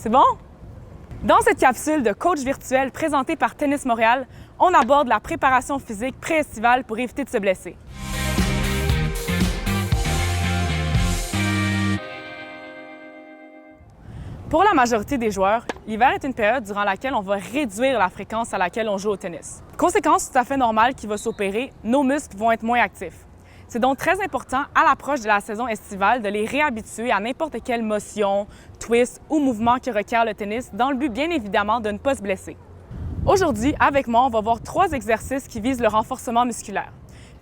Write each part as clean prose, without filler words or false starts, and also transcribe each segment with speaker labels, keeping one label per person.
Speaker 1: C'est bon? Dans cette capsule de coach virtuel présentée par Tennis Montréal, on aborde la préparation physique pré-estivale pour éviter de se blesser. Pour la majorité des joueurs, l'hiver est une période durant laquelle on va réduire la fréquence à laquelle on joue au tennis. Conséquence tout à fait normale qui va s'opérer, nos muscles vont être moins actifs. C'est donc très important à l'approche de la saison estivale de les réhabituer à n'importe quelle motion, twist ou mouvement que requiert le tennis dans le but bien évidemment de ne pas se blesser. Aujourd'hui, avec moi, on va voir 3 exercices qui visent le renforcement musculaire.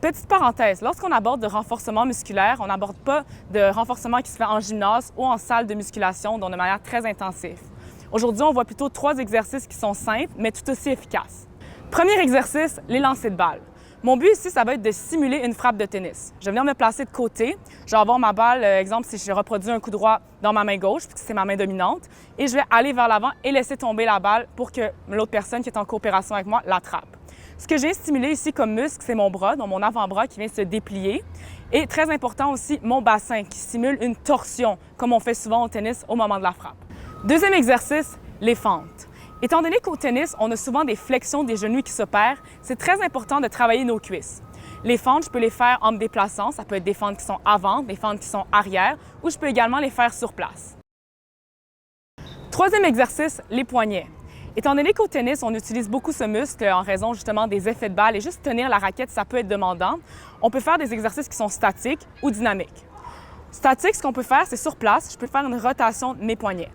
Speaker 1: Petite parenthèse, lorsqu'on aborde de renforcement musculaire, on n'aborde pas de renforcement qui se fait en gymnase ou en salle de musculation, donc de manière très intensive. Aujourd'hui, on voit plutôt 3 exercices qui sont simples, mais tout aussi efficaces. Premier exercice, les lancers de balles. Mon but ici, ça va être de simuler une frappe de tennis. Je vais venir me placer de côté. Je vais avoir ma balle, exemple, si je reproduis un coup droit dans ma main gauche, puisque c'est ma main dominante, et je vais aller vers l'avant et laisser tomber la balle pour que l'autre personne qui est en coopération avec moi l'attrape. Ce que j'ai stimulé ici comme muscle, c'est mon bras, donc mon avant-bras qui vient se déplier. Et très important aussi, mon bassin qui simule une torsion, comme on fait souvent au tennis au moment de la frappe. Deuxième exercice, les fentes. Étant donné qu'au tennis, on a souvent des flexions des genoux qui s'opèrent, c'est très important de travailler nos cuisses. Les fentes, je peux les faire en me déplaçant. Ça peut être des fentes qui sont avant, des fentes qui sont arrière, ou je peux également les faire sur place. Troisième exercice, les poignets. Étant donné qu'au tennis, on utilise beaucoup ce muscle en raison justement des effets de balle et juste tenir la raquette, ça peut être demandant, on peut faire des exercices qui sont statiques ou dynamiques. Statique, ce qu'on peut faire, c'est sur place, je peux faire une rotation de mes poignets.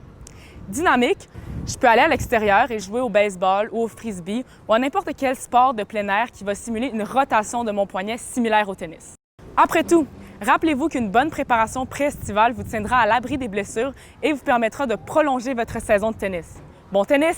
Speaker 1: Dynamique, je peux aller à l'extérieur et jouer au baseball ou au frisbee ou à n'importe quel sport de plein air qui va simuler une rotation de mon poignet similaire au tennis. Après tout, rappelez-vous qu'une bonne préparation pré-estivale vous tiendra à l'abri des blessures et vous permettra de prolonger votre saison de tennis. Bon tennis!